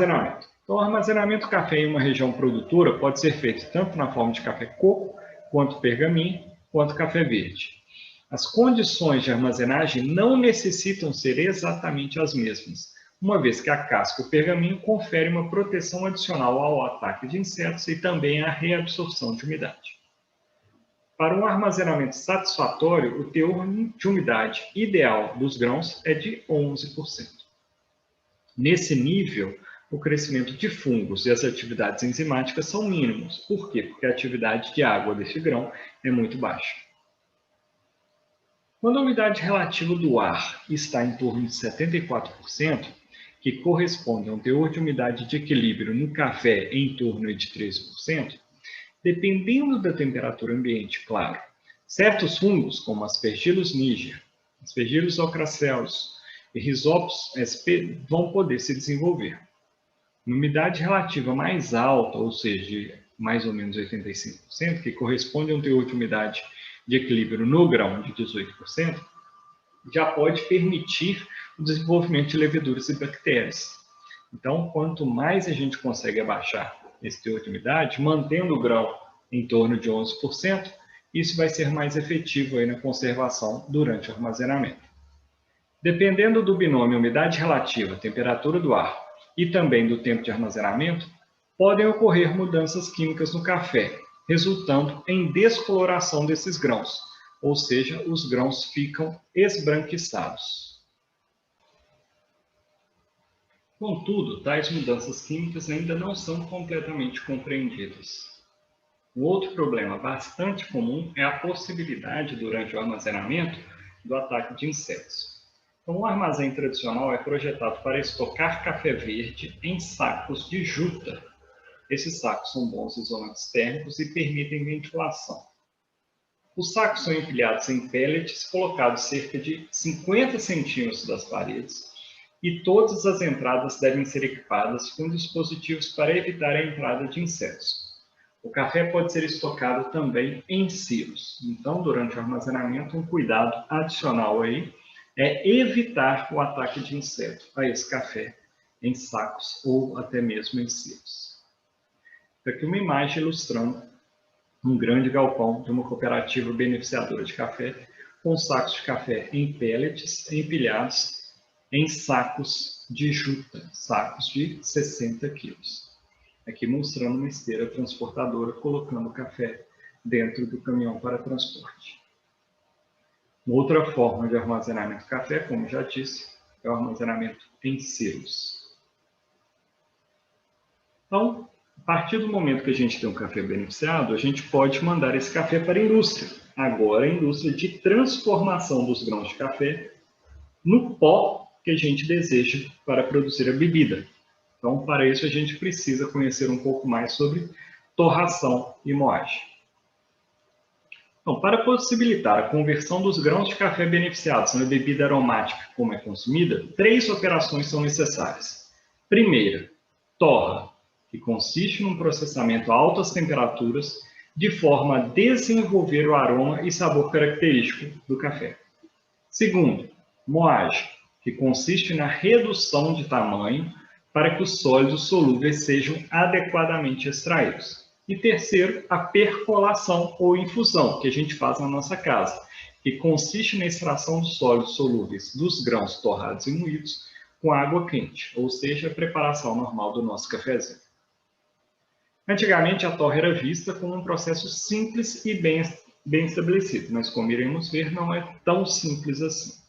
Armazenamento. Então, o armazenamento do café em uma região produtora pode ser feito tanto na forma de café coco, quanto pergaminho, quanto café verde. As condições de armazenagem não necessitam ser exatamente as mesmas, uma vez que a casca ou pergaminho confere uma proteção adicional ao ataque de insetos e também à reabsorção de umidade. Para um armazenamento satisfatório, o teor de umidade ideal dos grãos é de 11%. Nesse nível, o crescimento de fungos e as atividades enzimáticas são mínimos. Por quê? Porque a atividade de água desse grão é muito baixa. Quando a umidade relativa do ar está em torno de 74%, que corresponde a um teor de umidade de equilíbrio no café em torno de 13%, dependendo da temperatura ambiente, claro, certos fungos, como Aspergillus niger, Aspergillus ocraceus e Rhizopus sp, vão poder se desenvolver. Uma umidade relativa mais alta, ou seja, de mais ou menos 85%, que corresponde a um teor de umidade de equilíbrio no grão de 18%, já pode permitir o desenvolvimento de leveduras e bactérias. Então, quanto mais a gente consegue abaixar esse teor de umidade, mantendo o grão em torno de 11%, isso vai ser mais efetivo aí na conservação durante o armazenamento. Dependendo do binômio umidade relativa, temperatura do ar e também do tempo de armazenamento, podem ocorrer mudanças químicas no café, resultando em descoloração desses grãos, ou seja, os grãos ficam esbranquiçados. Contudo, tais mudanças químicas ainda não são completamente compreendidas. Um outro problema bastante comum é a possibilidade, durante o armazenamento, do ataque de insetos. Então, o armazém tradicional é projetado para estocar café verde em sacos de juta. Esses sacos são bons isolantes térmicos e permitem ventilação. Os sacos são empilhados em pellets colocados cerca de 50 centímetros das paredes e todas as entradas devem ser equipadas com dispositivos para evitar a entrada de insetos. O café pode ser estocado também em silos. Então, durante o armazenamento, um cuidado adicional aí é evitar o ataque de inseto a esse café em sacos ou até mesmo em silos. Aqui uma imagem ilustrando um grande galpão de uma cooperativa beneficiadora de café, com sacos de café em pellets empilhados em sacos de juta, sacos de 60 quilos. Aqui mostrando uma esteira transportadora colocando o café dentro do caminhão para transporte. Outra forma de armazenamento de café, como já disse, é o armazenamento em silos. Então, a partir do momento que a gente tem um café beneficiado, a gente pode mandar esse café para a indústria. Agora, a indústria de transformação dos grãos de café no pó que a gente deseja para produzir a bebida. Então, para isso, a gente precisa conhecer um pouco mais sobre torração e moagem. Então, para possibilitar a conversão dos grãos de café beneficiados na bebida aromática como é consumida, 3 operações são necessárias. Primeira, torra, que consiste num processamento a altas temperaturas de forma a desenvolver o aroma e sabor característico do café. Segundo, moagem, que consiste na redução de tamanho para que os sólidos solúveis sejam adequadamente extraídos. E terceiro, a percolação ou infusão, que a gente faz na nossa casa, que consiste na extração dos sólidos solúveis dos grãos torrados e moídos com água quente, ou seja, a preparação normal do nosso cafezinho. Antigamente, a torra era vista como um processo simples e bem estabelecido, mas como iremos ver, não é tão simples assim.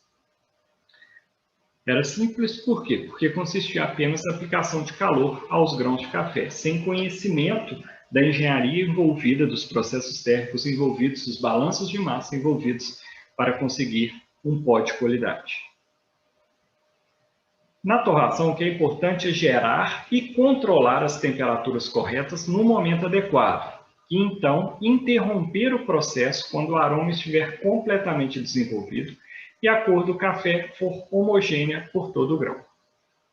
Era simples por quê? Porque consistia apenas na aplicação de calor aos grãos de café, sem conhecimento da engenharia envolvida, dos processos térmicos envolvidos, dos balanços de massa envolvidos para conseguir um pó de qualidade. Na torração, o que é importante é gerar e controlar as temperaturas corretas no momento adequado, e então interromper o processo quando o aroma estiver completamente desenvolvido e a cor do café for homogênea por todo o grão.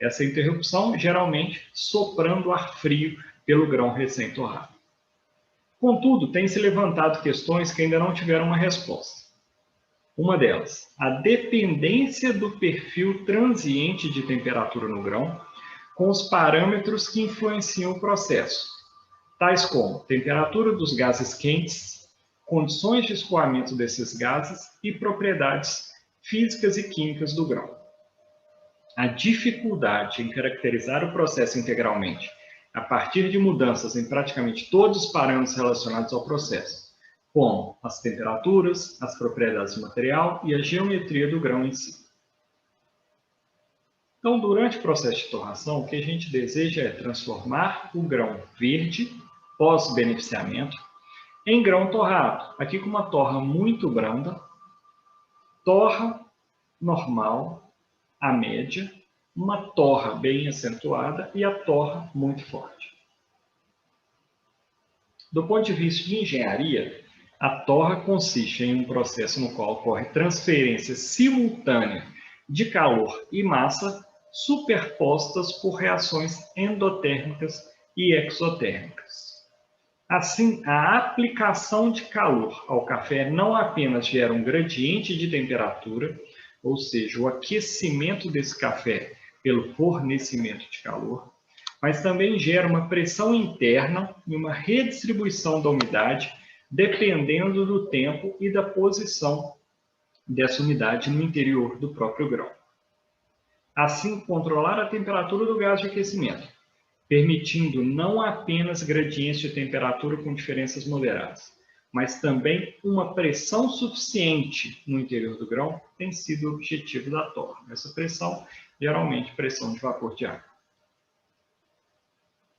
Essa interrupção, geralmente, soprando ar frio pelo grão recém-torrado. Contudo, tem-se levantado questões que ainda não tiveram uma resposta. Uma delas, a dependência do perfil transiente de temperatura no grão, com os parâmetros que influenciam o processo, tais como temperatura dos gases quentes, condições de escoamento desses gases e propriedades físicas e químicas do grão. A dificuldade em caracterizar o processo integralmente, a partir de mudanças em praticamente todos os parâmetros relacionados ao processo, como as temperaturas, as propriedades do material e a geometria do grão em si. Então, durante o processo de torração, o que a gente deseja é transformar o grão verde, pós-beneficiamento, em grão torrado. Aqui com uma torra muito branda, torra normal, a média, uma torra bem acentuada e a torra muito forte. Do ponto de vista de engenharia, a torra consiste em um processo no qual ocorre transferência simultânea de calor e massa superpostas por reações endotérmicas e exotérmicas. Assim, a aplicação de calor ao café não apenas gera um gradiente de temperatura, ou seja, o aquecimento desse café pelo fornecimento de calor, mas também gera uma pressão interna e uma redistribuição da umidade dependendo do tempo e da posição dessa umidade no interior do próprio grão. Assim, controlar a temperatura do gás de aquecimento, permitindo não apenas gradientes de temperatura com diferenças moderadas, mas também uma pressão suficiente no interior do grão, tem sido o objetivo da torra. Essa pressão, geralmente, pressão de vapor de água.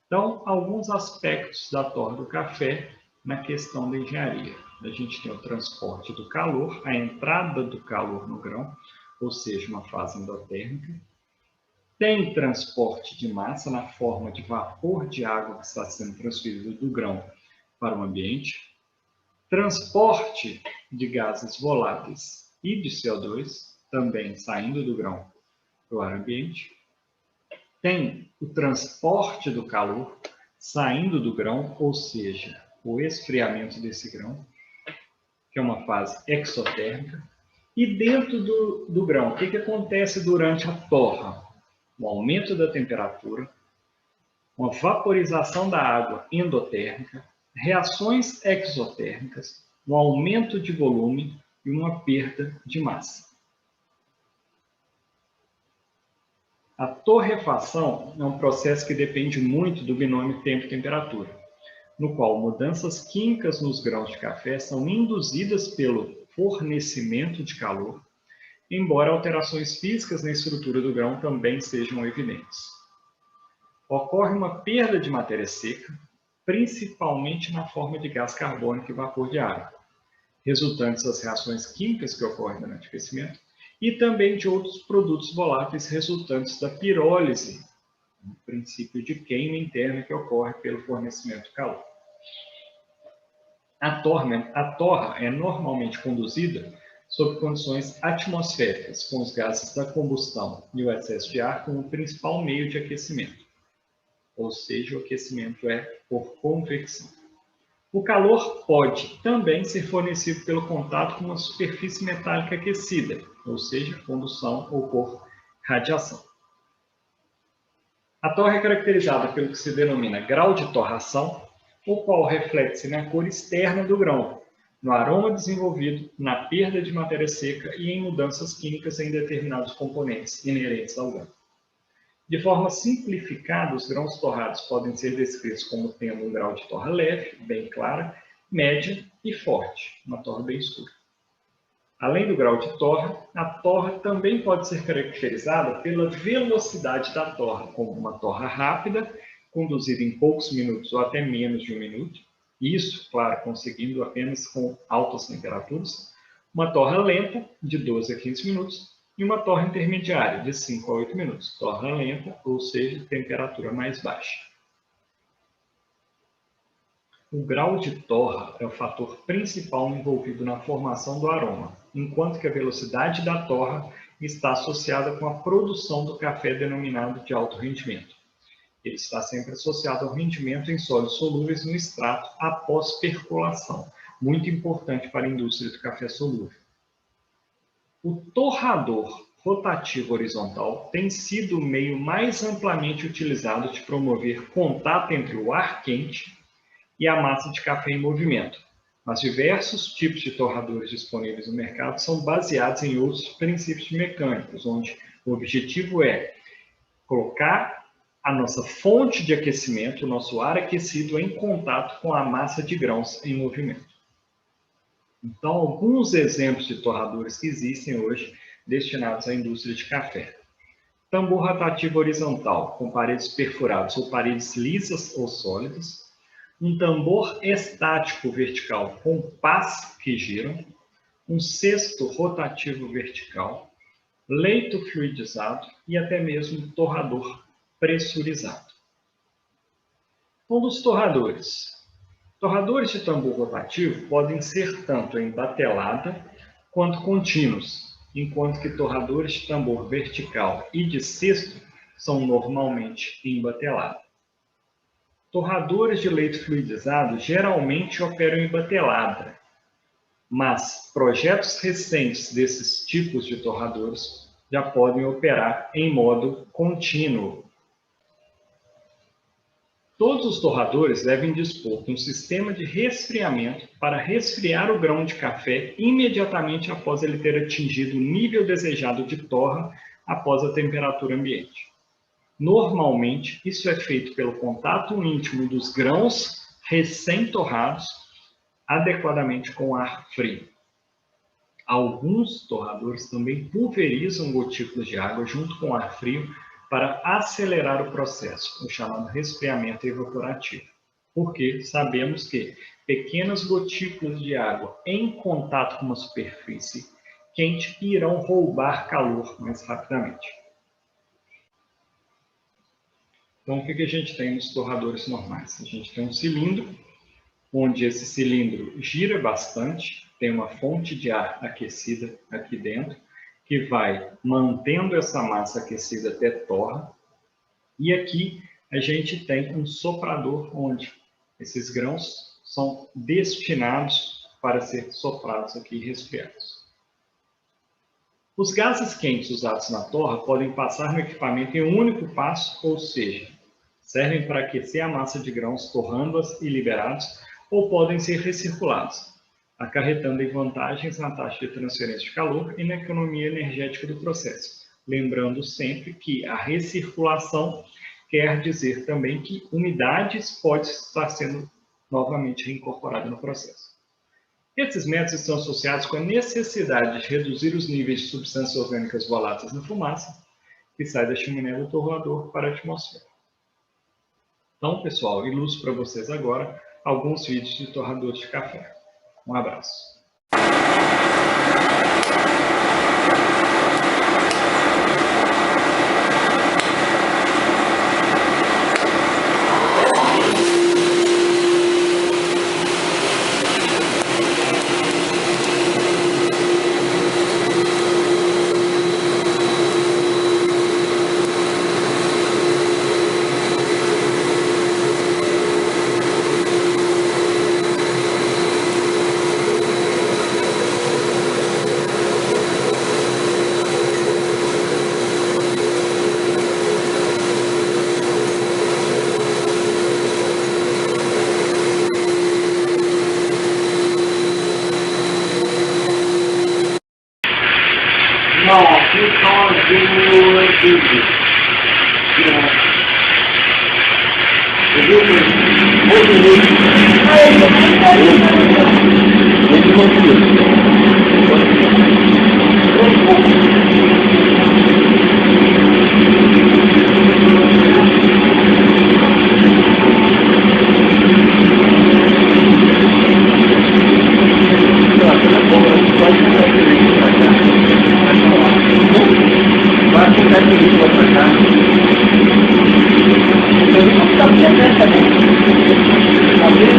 Então, alguns aspectos da torra do café na questão da engenharia. A gente tem o transporte do calor, a entrada do calor no grão, ou seja, uma fase endotérmica. Tem transporte de massa na forma de vapor de água que está sendo transferido do grão para o ambiente. Transporte de gases voláteis e de CO2, também saindo do grão para o ar ambiente. Tem o transporte do calor saindo do grão, ou seja, o esfriamento desse grão, que é uma fase exotérmica. E dentro do grão, o que acontece durante a torra? Um aumento da temperatura, uma vaporização da água endotérmica, reações exotérmicas, um aumento de volume e uma perda de massa. A torrefação é um processo que depende muito do binômio tempo-temperatura, no qual mudanças químicas nos grãos de café são induzidas pelo fornecimento de calor, embora alterações físicas na estrutura do grão também sejam evidentes. Ocorre uma perda de matéria seca, principalmente na forma de gás carbônico e vapor de água, resultantes das reações químicas que ocorrem durante o aquecimento, e também de outros produtos voláteis resultantes da pirólise, um princípio de queima interna que ocorre pelo fornecimento de calor. A torra é normalmente conduzida sob condições atmosféricas, com os gases da combustão e o excesso de ar como o principal meio de aquecimento. Ou seja, o aquecimento é por convecção. O calor pode também ser fornecido pelo contato com uma superfície metálica aquecida, ou seja, condução ou por radiação. A torra é caracterizada pelo que se denomina grau de torração, o qual reflete-se na cor externa do grão, no aroma desenvolvido, na perda de matéria seca e em mudanças químicas em determinados componentes inerentes ao grão. De forma simplificada, os grãos torrados podem ser descritos como tendo um grau de torra leve, bem clara, média e forte, uma torra bem escura. Além do grau de torra, a torra também pode ser caracterizada pela velocidade da torra, como uma torra rápida, conduzida em poucos minutos ou até menos de um minuto, isso, claro, conseguindo apenas com altas temperaturas, uma torra lenta, de 12 a 15 minutos, e uma torra intermediária, de 5 a 8 minutos, torra lenta, ou seja, temperatura mais baixa. O grau de torra é o fator principal envolvido na formação do aroma, enquanto que a velocidade da torra está associada com a produção do café denominado de alto rendimento. Ele está sempre associado ao rendimento em sólidos solúveis no extrato após percolação, muito importante para a indústria do café solúvel. O torrador rotativo horizontal tem sido o meio mais amplamente utilizado de promover contato entre o ar quente e a massa de café em movimento, mas diversos tipos de torradores disponíveis no mercado são baseados em outros princípios mecânicos, onde o objetivo é colocar a nossa fonte de aquecimento, o nosso ar aquecido, em contato com a massa de grãos em movimento. Então, alguns exemplos de torradores que existem hoje destinados à indústria de café. Tambor rotativo horizontal, com paredes perfuradas ou paredes lisas ou sólidas. Um tambor estático vertical com pás que giram. Um cesto rotativo vertical. Leito fluidizado e até mesmo torrador pressurizado. Um dos torradores. Torradores de tambor rotativo podem ser tanto em batelada quanto contínuos, enquanto que torradores de tambor vertical e de cesto são normalmente em batelada. Torradores de leito fluidizado geralmente operam em batelada, mas projetos recentes desses tipos de torradores já podem operar em modo contínuo. Todos os torradores devem dispor de um sistema de resfriamento para resfriar o grão de café imediatamente após ele ter atingido o nível desejado de torra após a temperatura ambiente. Normalmente, isso é feito pelo contato íntimo dos grãos recém-torrados adequadamente com ar frio. Alguns torradores também pulverizam gotículas de água junto com ar frio para acelerar o processo, o chamado resfriamento evaporativo, porque sabemos que pequenas gotículas de água em contato com uma superfície quente irão roubar calor mais rapidamente. Então, o que a gente tem nos torradores normais? A gente tem um cilindro, onde esse cilindro gira bastante, tem uma fonte de ar aquecida aqui dentro, que vai mantendo essa massa aquecida até torra. E aqui a gente tem um soprador, onde esses grãos são destinados para ser soprados aqui e resfriados. Os gases quentes usados na torra podem passar no equipamento em um único passo, ou seja, servem para aquecer a massa de grãos torrando-as e liberados, ou podem ser recirculados, acarretando em vantagens na taxa de transferência de calor e na economia energética do processo. Lembrando sempre que a recirculação quer dizer também que umidades pode estar sendo novamente reincorporada no processo. Esses métodos estão associados com a necessidade de reduzir os níveis de substâncias orgânicas voláteis na fumaça que sai da chaminé do torrador para a atmosfera. Então, pessoal, ilustro para vocês agora alguns vídeos de torradores de café. Um abraço. No, you can't do it.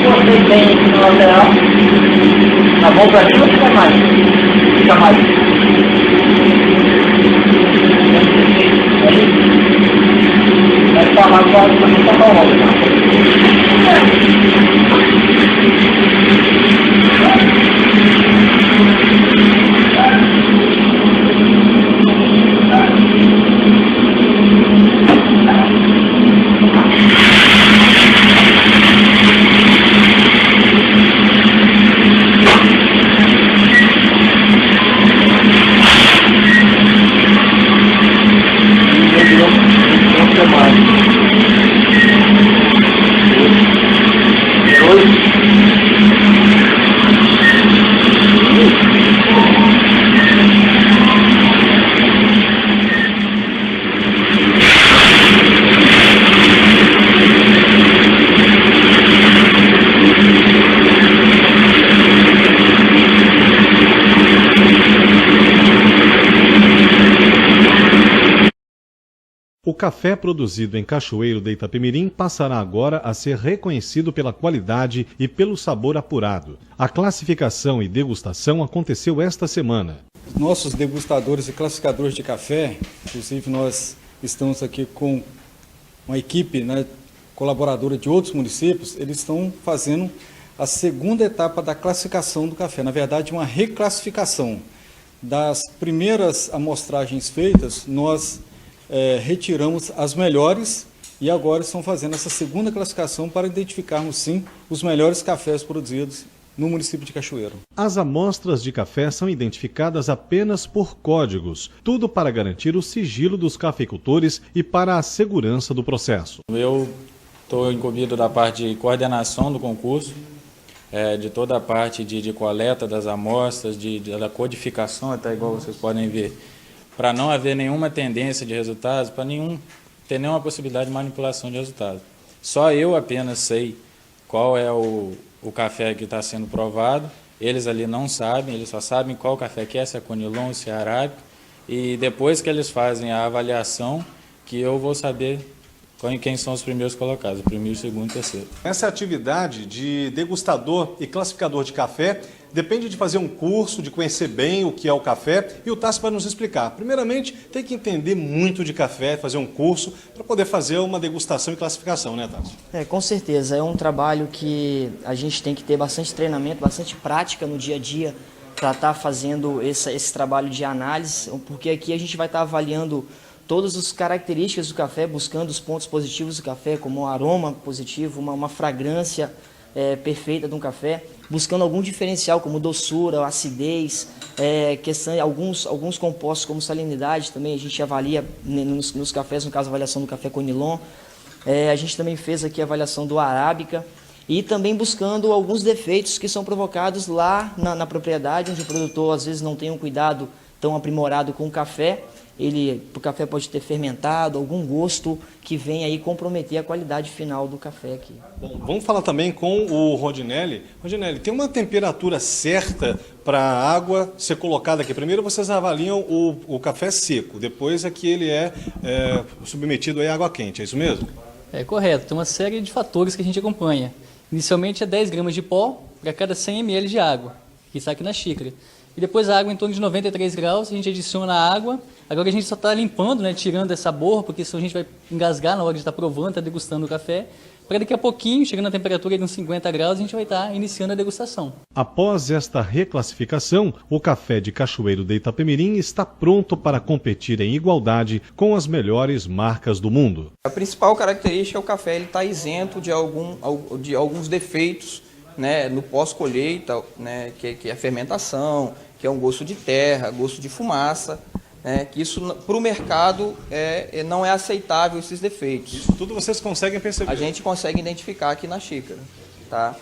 Vocês têm aqui no lateral, na mão pra cima fica mais, vai ficar mais para ficar para o outro. café produzido em Cachoeiro de Itapemirim passará agora a ser reconhecido pela qualidade e pelo sabor apurado. A classificação e degustação aconteceu esta semana. Nossos degustadores e classificadores de café, inclusive nós estamos aqui com uma equipe, né, colaboradora de outros municípios, eles estão fazendo a segunda etapa da classificação do café, na verdade uma reclassificação. Das primeiras amostragens feitas, nós retiramos as melhores e agora estão fazendo essa segunda classificação para identificarmos, sim, os melhores cafés produzidos no município de Cachoeiro. As amostras de café são identificadas apenas por códigos, tudo para garantir o sigilo dos cafeicultores e para a segurança do processo. Eu estou incumbido da parte de coordenação do concurso, de toda a parte de coleta das amostras, da codificação, até igual vocês podem ver, para não haver nenhuma tendência de resultados, para ter nenhuma possibilidade de manipulação de resultados. Só eu apenas sei qual é o café que está sendo provado, eles ali não sabem, eles só sabem qual café que é, se é Conilon, se é arábica, e depois que eles fazem a avaliação, que eu vou saber quem são os primeiros colocados, o primeiro, segundo e terceiro. Essa atividade de degustador e classificador de café depende de fazer um curso, de conhecer bem o que é o café, e o Tássio vai nos explicar. Primeiramente, tem que entender muito de café, fazer um curso para poder fazer uma degustação e classificação, né, Tássio? Com certeza. É um trabalho que a gente tem que ter bastante treinamento, bastante prática no dia a dia para estar fazendo esse trabalho de análise, porque aqui a gente vai estar avaliando todas as características do café, buscando os pontos positivos do café, como um aroma positivo, uma fragrância perfeita de um café, buscando algum diferencial, como doçura, acidez, alguns compostos como salinidade também, a gente avalia nos cafés, no caso a avaliação do café Conilon. A gente também fez aqui a avaliação do arábica e também buscando alguns defeitos que são provocados lá na propriedade, onde o produtor às vezes não tem um cuidado tão aprimorado com o café. O café pode ter fermentado, algum gosto que vem aí comprometer a qualidade final do café aqui. Bom, vamos falar também com o Rondinelli. Rondinelli, tem uma temperatura certa para a água ser colocada aqui? Primeiro vocês avaliam o café seco, depois é que ele é submetido à água quente, é isso mesmo? É correto, tem uma série de fatores que a gente acompanha. Inicialmente é 10 gramas de pó para cada 100 ml de água, que está aqui na xícara. E depois a água em torno de 93 graus, a gente adiciona a água. Agora a gente só está limpando, né, tirando essa borra, porque senão a gente vai engasgar na hora de estar provando, estar degustando o café. Para daqui a pouquinho, chegando na temperatura de uns 50 graus, a gente vai estar iniciando a degustação. Após esta reclassificação, o café de Cachoeiro de Itapemirim está pronto para competir em igualdade com as melhores marcas do mundo. A principal característica é o café estar isento de alguns defeitos, né, no pós-colheita, né, que é a fermentação, que é um gosto de terra, gosto de fumaça, que isso para o mercado não é aceitável, esses defeitos. Isso tudo vocês conseguem perceber? A gente consegue identificar aqui na xícara, tá?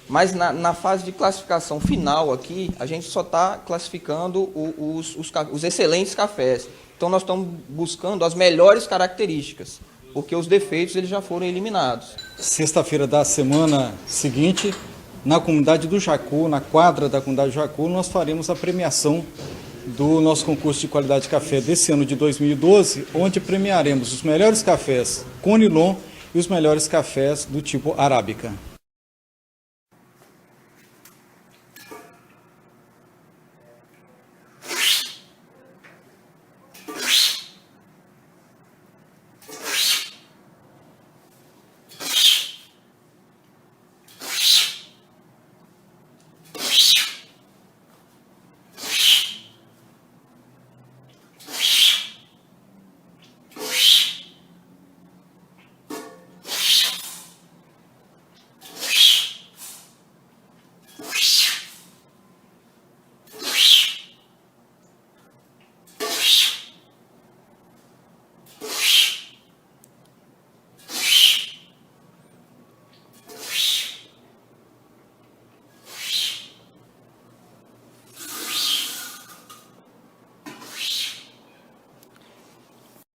Mas na fase de classificação final aqui, a gente só está classificando os excelentes cafés. Então nós estamos buscando as melhores características, porque os defeitos eles já foram eliminados. Sexta-feira da semana seguinte, na comunidade do Jacu, na quadra da comunidade do Jacu, nós faremos a premiação do nosso concurso de qualidade de café desse ano de 2012, onde premiaremos os melhores cafés Conilon e os melhores cafés do tipo arábica.